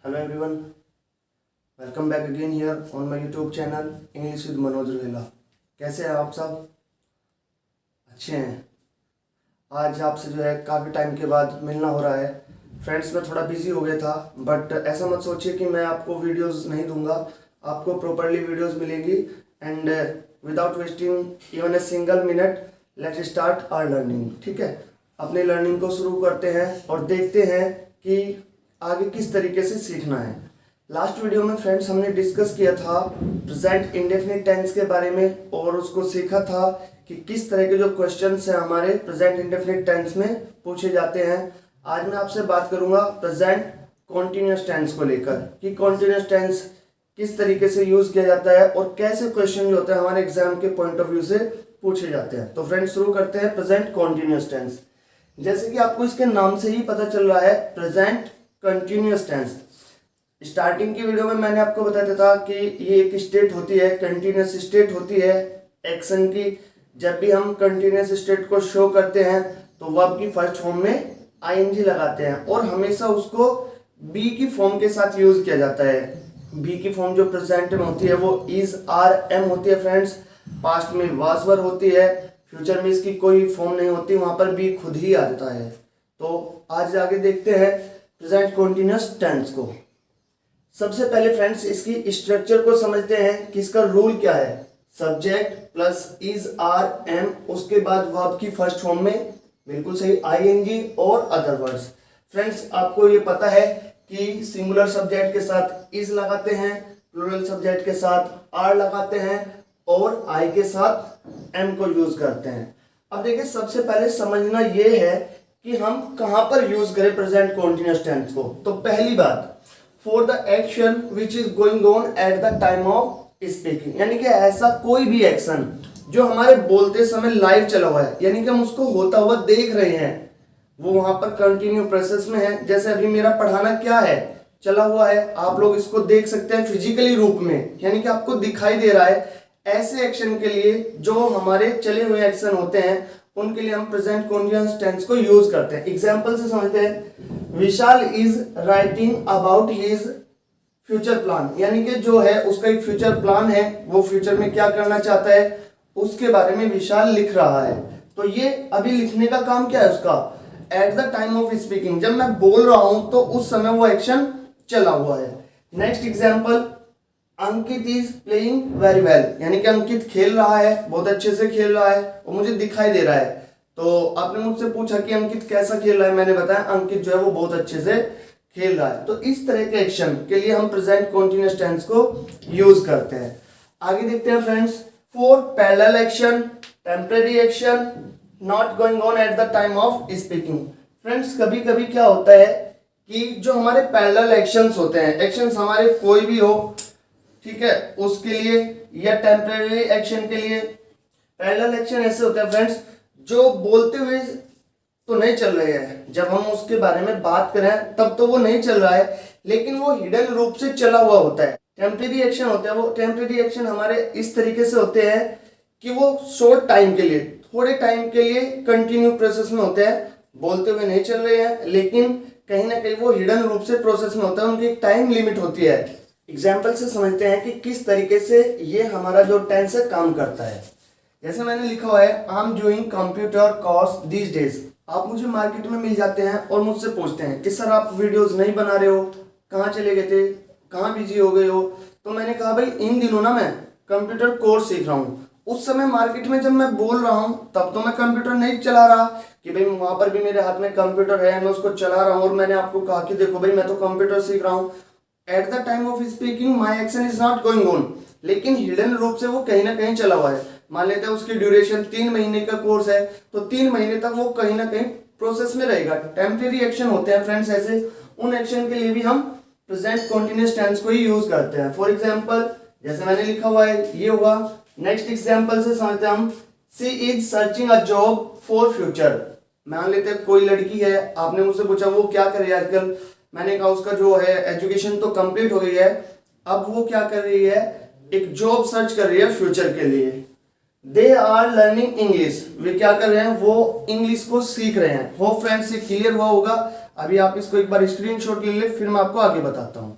Hello everyone, welcome back again here on my YouTube channel English with Manoj Ruhela. कैसे हैं आप सब? अच्छे हैं। आज आपसे जो है काफ़ी टाइम के बाद मिलना हो रहा है। फ्रेंड्स, मैं थोड़ा बिजी हो गया था, बट ऐसा मत सोचिए कि मैं आपको वीडियोस नहीं दूंगा। आपको प्रॉपरली वीडियोस मिलेंगी and without wasting even a single minute let start our learning. ठीक है, अपने लर्निंग को शुरू करते हैं और देखते हैं कि आगे किस तरीके से सीखना है। लास्ट वीडियो में फ्रेंड्स हमने डिस्कस किया था प्रेजेंट इंडेफिनिट टेंस के बारे में और उसको सीखा था कि किस तरह के जो क्वेश्चंस हैं हमारे प्रेजेंट इंडेफिनिट टेंस में पूछे जाते हैं। आज मैं आपसे बात करूंगा प्रेजेंट कॉन्टिन्यूअस टेंस को लेकर कि कॉन्टिन्यूअस टेंस किस तरीके से यूज किया जाता है और कैसे क्वेश्चन जो होते हैं हमारे एग्जाम के पॉइंट ऑफ व्यू से पूछे जाते हैं। तो फ्रेंड्स, शुरू करते हैं प्रेजेंट कॉन्टिन्यूअस टेंस। जैसे कि आपको इसके नाम से ही पता चल रहा है, प्रेजेंट कंटिन्यूअस टेंस। स्टार्टिंग की वीडियो में मैंने आपको बताया था कि ये एक स्टेट होती है, कंटिन्यूअस स्टेट होती है एक्शन की। जब भी हम कंटिन्यूअस स्टेट को शो करते हैं तो वर्ब की फर्स्ट फॉर्म में आईएनजी लगाते हैं और हमेशा उसको बी की फॉर्म के साथ यूज किया जाता है। बी की फॉर्म जो प्रेजेंट में होती है वो इज आर एम होती है फ्रेंड्स। पास्ट में वाज वर होती है, फ्यूचर में इसकी कोई फॉर्म नहीं होती, वहां पर बी खुद ही आ जाता है। तो आज आगे देखते हैं प्रेजेंट कॉन्टिन्यूअस टेंस को। सबसे पहले फ्रेंड्स इसकी स्ट्रक्चर को समझते हैं कि इसका रूल क्या है। Subject plus is are am, उसके बाद वर्ब की फर्स्ट फॉर्म में बिल्कुल सही आईएनजी और अदर वर्ड्स। फ्रेंड्स, आपको ये पता है कि सिंगुलर सब्जेक्ट के साथ इज लगाते हैं, प्लूरल सब्जेक्ट के साथ आर लगाते हैं और आई के साथ एम को यूज करते हैं। अब देखिए, सबसे पहले समझना ये है कि हम कहां पर यूज करें प्रेजेंट कॉन्टिन्यूअस टेंस को। तो पहली बात, for the action which is going on at the time of speaking, यानी कि ऐसा कोई भी एक्शन जो हमारे बोलते समय लाइव चला हुआ है, यानी कि हम उसको होता हुआ देख रहे हैं, वो वहां पर कंटिन्यू प्रोसेस में है। जैसे अभी मेरा पढ़ाना क्या है, चला हुआ है, आप लोग इसको देख सकते हैं फिजिकली रूप में, यानी कि आपको दिखाई दे रहा है। ऐसे एक्शन के लिए जो हमारे चले हुए एक्शन होते हैं उनके लिए हम प्रेजेंट कॉन्टिन्यूअस टेंस को यूज करते हैं। एग्जांपल से समझते हैं, Vishal is writing about his future plan, यानी कि जो है उसका एक फ्यूचर प्लान है, वो फ्यूचर में क्या करना चाहता है उसके बारे में विशाल लिख रहा है। तो ये अभी लिखने का काम क्या है उसका, at the time of speaking, जब मैं बोल रहा हूं तो उस समय वो एक्शन चला हुआ है। Next example, Ankit is playing very well, यानी कि अंकित खेल रहा है, बहुत अच्छे से खेल रहा है और मुझे दिखाई दे रहा है। तो आपने मुझसे पूछा कि अंकित कैसा खेल रहा है, मैंने बताया अंकित जो है वो बहुत अच्छे से खेल रहा है। तो इस तरह के एक्शन के लिए हम प्रेजेंट कॉन्टिन्यूअस टेंस को यूज करते हैं। आगे देखते हैं friends, for parallel action, temporary action, not going on at the time of speaking. Friends, कभी कभी क्या होता है कि जो हमारे पैरेलल एक्शंस होते हैं, एक्शंस हमारे कोई भी हो, ठीक है, उसके लिए या टेम्परेरी एक्शन के लिए। पैरेलल एक्शन ऐसे होते हैं फ्रेंड्स जो बोलते हुए तो नहीं चल रहे हैं, जब हम उसके बारे में बात करें तब तो वो नहीं चल रहा है, लेकिन वो हिडन रूप से चला हुआ होता है। टेम्परेरी एक्शन होता है, वो टेम्परेरी एक्शन हमारे इस तरीके से होते हैं कि वो शॉर्ट टाइम के लिए, थोड़े टाइम के लिए कंटिन्यू प्रोसेस में होते हैं, बोलते हुए नहीं चल रहे हैं, लेकिन कहीं ना कहीं वो हिडन रूप से प्रोसेस में होता है, उनकी एक टाइम लिमिट होती है। एग्जाम्पल से समझते हैं कि किस तरीके से ये हमारा जो टेंस है काम करता है। जैसे मैंने लिखा हुआ है, I am doing computer course these days. आप मुझे मार्केट में मिल जाते हैं और मुझसे पूछते हैं कि सर आप वीडियोस नहीं बना रहे हो, कहाँ चले गए थे, कहाँ बिजी हो गए हो। तो मैंने कहा भाई इन दिनों ना मैं कंप्यूटर कोर्स सीख रहा हूँ। उस समय मार्केट में जब मैं बोल रहा हूँ तब तो मैं कंप्यूटर नहीं चला रहा कि भाई वहां पर भी मेरे हाथ में कंप्यूटर है, मैं उसको चला रहा हूँ और मैंने आपको कहा कि देखो भाई मैं तो कंप्यूटर सीख रहा हूँ। At the time of speaking my action is not going on, लेकिन हिडन रूप से वो कहीं ना कहीं चला हुआ है। मान लेते हैं उसकी ड्यूरेशन 3 महीने का कोर्स है, तो 3 महीने तक वो कहीं ना कहीं प्रोसेस में रहेगा। टेम्परेरी एक्शन होते हैं फ्रेंड्स ऐसे, उन एक्शन के लिए भी हम प्रेजेंट कॉन्टिन्यूअस टेंस को ही यूज करते हैं। फॉर एग्जाम्पल, जैसे मैंने लिखा हुआ है ये होगा। नेक्स्ट एग्जाम्पल से समझते हैं हम, she is searching a job for future. मान लेते हैं कोई लड़की है, आपने मुझसे पूछा वो क्या कर रही है आजकल, मैंने कहा उसका जो है एजुकेशन तो कंप्लीट हो गई है, अब वो क्या कर रही है, एक जॉब सर्च कर रही है फ्यूचर के लिए। दे आर लर्निंग इंग्लिश, वे क्या कर रहे हैं, वो इंग्लिश को सीख रहे हैं। होप फ्रेंड्स ये क्लियर हुआ होगा। अभी आप इसको एक बार स्क्रीनशॉट ले ले, फिर मैं आपको आगे बताता हूं।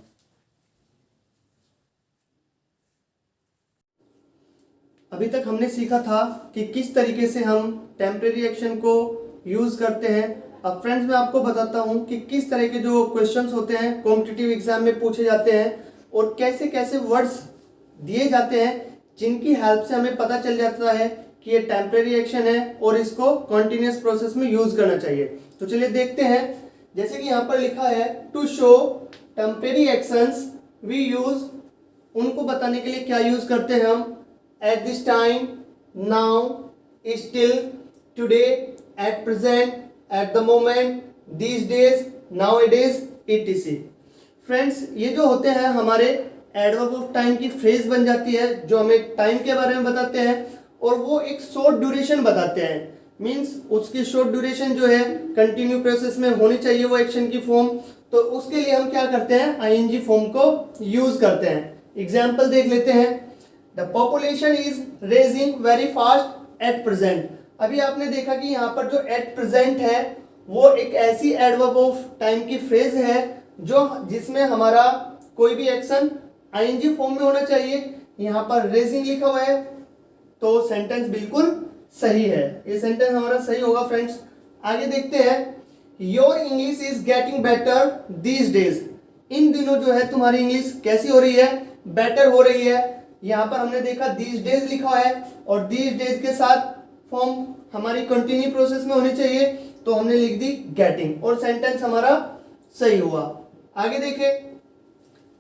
अभी तक हमने सीखा था कि किस तरीके से हम टेम्परेरी एक्शन को यूज करते हैं। अब फ्रेंड्स मैं आपको बताता हूं कि किस तरह के जो क्वेश्चंस होते हैं कॉम्पिटिटिव एग्जाम में पूछे जाते हैं और कैसे कैसे वर्ड्स दिए जाते हैं जिनकी हेल्प से हमें पता चल जाता है कि ये टेम्परेरी एक्शन है और इसको कॉन्टिन्यूस प्रोसेस में यूज करना चाहिए। तो चलिए देखते हैं। जैसे कि यहाँ पर लिखा है to show temporary actions we use, उनको बताने के लिए क्या यूज करते हैं हम? At this time, now, still, today, at present, at the moment, these days, nowadays, etc। Friends ये जो होते हैं हमारे एडवर्ब ऑफ टाइम की फ्रेज बन जाती है जो हमें टाइम के बारे में बताते हैं और वो एक शॉर्ट ड्यूरेशन बताते हैं। मींस उसकी शॉर्ट ड्यूरेशन जो है कंटिन्यू प्रोसेस में होनी चाहिए वो एक्शन की फॉर्म। तो उसके लिए हम क्या करते हैं? आईएनजी फॉर्म को यूज करते हैं। एग्जाम्पल देख लेते हैं। The population is raising very fast at present. अभी आपने देखा कि यहाँ पर जो एट प्रेजेंट है वो एक ऐसी एडवर्ब ऑफ टाइम की फ्रेज है जो जिसमें हमारा कोई भी एक्शन आईएनजी फॉर्म में होना चाहिए। यहाँ पर रेजिंग लिखा हुआ है तो सेंटेंस बिल्कुल सही है, ये सेंटेंस हमारा सही होगा। फ्रेंड्स आगे देखते हैं। Your English is getting better these days. इन दिनों जो है तुम्हारी इंग्लिश कैसी हो रही है? बेटर हो रही है। यहाँ पर हमने देखा दीज डेज लिखा है और दीज डेज के साथ फॉर्म हमारी कंटिन्यू प्रोसेस में होनी चाहिए तो हमने लिख दी गेटिंग और सेंटेंस हमारा सही हुआ। आगे देखें।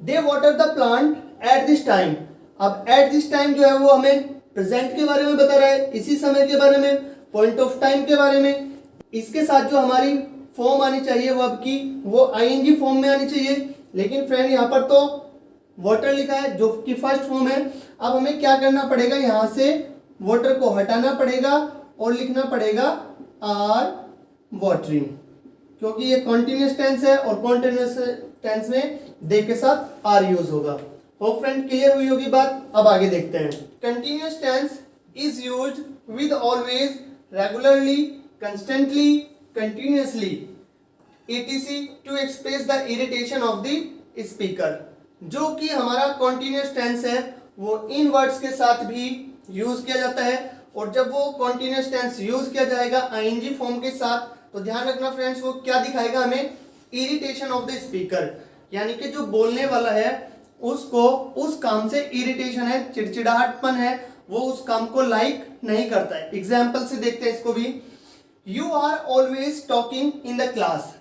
They water the plant at this time. अब एट दिस टाइम जो है वो हमें प्रेजेंट के बारे में बता रहा है, इसी समय के बारे में, पॉइंट ऑफ टाइम के बारे में। इसके साथ जो हमारी फॉर्म आनी चाहिए वो अब की वो आईएनजी फॉर्म में आनी चाहिए। लेकिन फ्रेंड यहाँ पर तो वाटर लिखा है जो कि फर्स्ट फॉर्म है। अब हमें क्या करना पड़ेगा? यहाँ से वाटर को हटाना पड़ेगा और लिखना पड़ेगा आर वाटरिंग, क्योंकि ये कॉन्टिन्यूस टेंस है और कॉन्टिन्यूस टेंस में दे के साथ आर यूज होगा। होप फ्रेंड क्लियर हुई होगी बात। अब आगे देखते हैं। Continuous tense is used with always, regularly, constantly, continuously etc to express the irritation of the speaker. जो कि हमारा कॉन्टिन्यूस टेंस है वो इन वर्ड्स के साथ भी यूज किया जाता है और जब वो कॉन्टिन्यूस टेंस यूज किया जाएगा आईएनजी फॉर्म के साथ तो ध्यान रखना फ्रेंड्स वो क्या दिखाएगा हमें? इरिटेशन ऑफ द स्पीकर, यानी कि जो बोलने वाला है उसको उस काम से इरिटेशन है, चिड़चिड़ाहटपन है, वो उस काम को लाइक नहीं करता है। एग्जाम्पल से देखते हैं इसको भी। You are always talking in the class.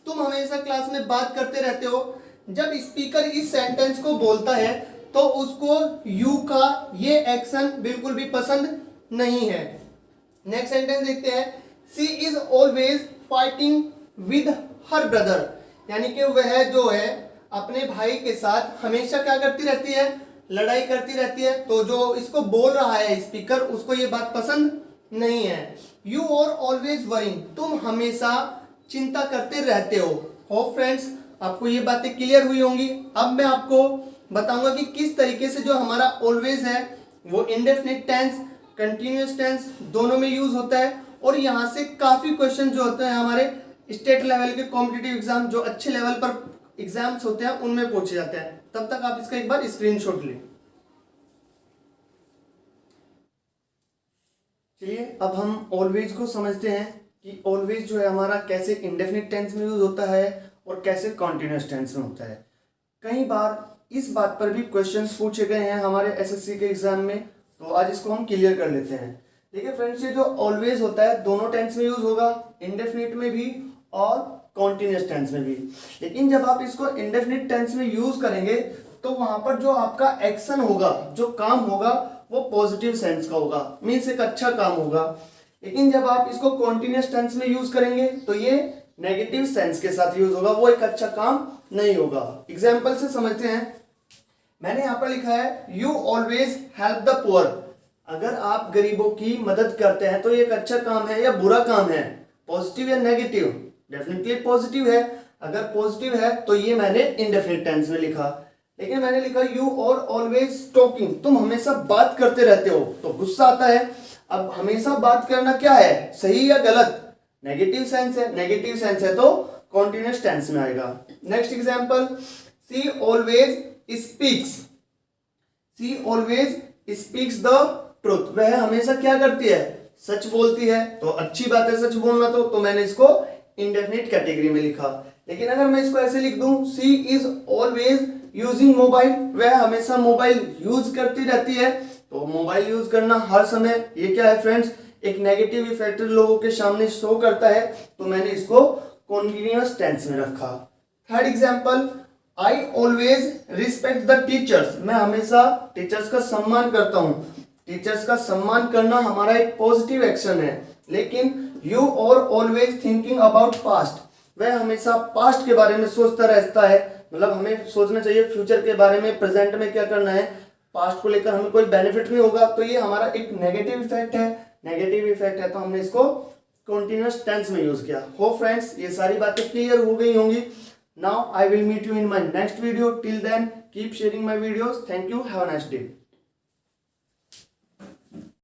तुम हमेशा क्लास में बात करते रहते हो। जब स्पीकर इस सेंटेंस को बोलता है तो उसको यू का ये एक्शन बिल्कुल भी पसंद नहीं है। नेक्स्ट सेंटेंस देखते हैं। She is always fighting with her brother, यानी कि वह जो है अपने भाई के साथ हमेशा क्या करती रहती है? लड़ाई करती रहती है। तो जो इसको बोल रहा है स्पीकर उसको ये बात पसंद नहीं है। You are always worrying. तुम हमेशा चिंता करते रहते हो। होप फ्रेंड्स आपको ये बातें क्लियर हुई होंगी। अब मैं आपको बताऊंगा कि किस तरीके से जो हमारा ऑलवेज है वो इंडेफिनिट टेंस, कंटिन्यूअस टेंस दोनों में यूज होता है और यहाँ से काफी क्वेश्चन जो होते हैं हमारे स्टेट लेवल के कॉम्पिटिटिव एग्जाम, जो अच्छे लेवल पर एग्जाम्स होते हैं उनमें पूछे जाते हैं। तब तक आप इसका एक बार स्क्रीनशॉट लें। चलिए अब हम ऑलवेज को समझते हैं कि ऑलवेज जो है हमारा कैसे इंडेफिनिट टेंस में यूज होता है और कैसे कॉन्टिन्यूअस टेंस में होता है। कई बार इस बात पर भी क्वेश्चंस पूछे गए हैं हमारे एसएससी के एग्जाम में, तो आज इसको हम क्लियर कर लेते हैं। देखिए फ्रेंड्स ये जो ऑलवेज होता है दोनों टेंस में यूज होगा, इंडेफिनिट में भी और कॉन्टिन्यूअस टेंस में भी। लेकिन जब आप इसको इंडेफिनिट टेंस में यूज करेंगे तो वहां पर जो आपका एक्शन होगा, जो काम होगा वो पॉजिटिव सेंस का होगा, मीन्स एक अच्छा काम होगा। लेकिन जब आप इसको कॉन्टिन्यूअस टेंस में यूज करेंगे तो ये नेगेटिव सेंस के साथ यूज होगा, वो एक अच्छा काम नहीं होगा। एग्जाम्पल से समझते हैं। मैंने यहाँ पर लिखा है you always help the poor. अगर आप गरीबों की मदद करते हैं तो ये एक अच्छा काम है या बुरा काम है? पॉजिटिव या नेगेटिव? डेफिनेटली पॉजिटिव है। अगर पॉजिटिव है तो ये मैंने इंडेफिनिट टेंस में लिखा। लेकिन मैंने लिखा यू आर ऑलवेज टॉकिंग, तुम हमेशा बात करते रहते हो, तो गुस्सा आता है। अब हमेशा बात करना क्या है, सही या गलत? नेगेटिव सेंस है। नेगेटिव सेंस है तो कॉन्टिन्यूस टेंस में आएगा। Next example, she always speaks, she always speaks the truth, वह हमेशा क्या करती है, सच बोलती है। तो अच्छी बात है सच बोलना, तो मैंने इसको इंडेफिनिट कैटेगरी में लिखा। लेकिन अगर मैं इसको ऐसे लिख दूं, she is always using mobile, वह हमेशा मोबाइल यूज करती रहती है, तो मोबाइल यूज करना हर समय, ये क्या है फ्रेंड्स, एक नेगेटिव इफेक्ट लोगों के सामने शो करता है, तो मैंने इसको कॉन्टिन्यूअस टेंस में रखा। Third example, I always respect the teachers, मैं हमेशा टीचर्स का सम्मान करता हूं। टीचर्स का सम्मान करना हमारा एक पॉजिटिव एक्शन है। लेकिन यू और ऑलवेज थिंकिंग अबाउट पास्ट, वह हमेशा पास्ट के बारे में सोचता रहता है, मतलब हमें सोचना चाहिए फ्यूचर के बारे में, प्रेजेंट में क्या करना है, पास्ट को लेकर हमें कोई बेनिफिट नहीं होगा, तो ये हमारा एक नेगेटिव इफेक्ट है। नेगेटिव इफेक्ट है तो हमने इसको कॉन्टिन्यूअस टेंस में यूज किया। हो फ्रेंड्स, ये सारी बातें क्लियर हो गई होंगी। Now I will meet you in my next video, till then keep sharing my videos. Thank you, have a nice day.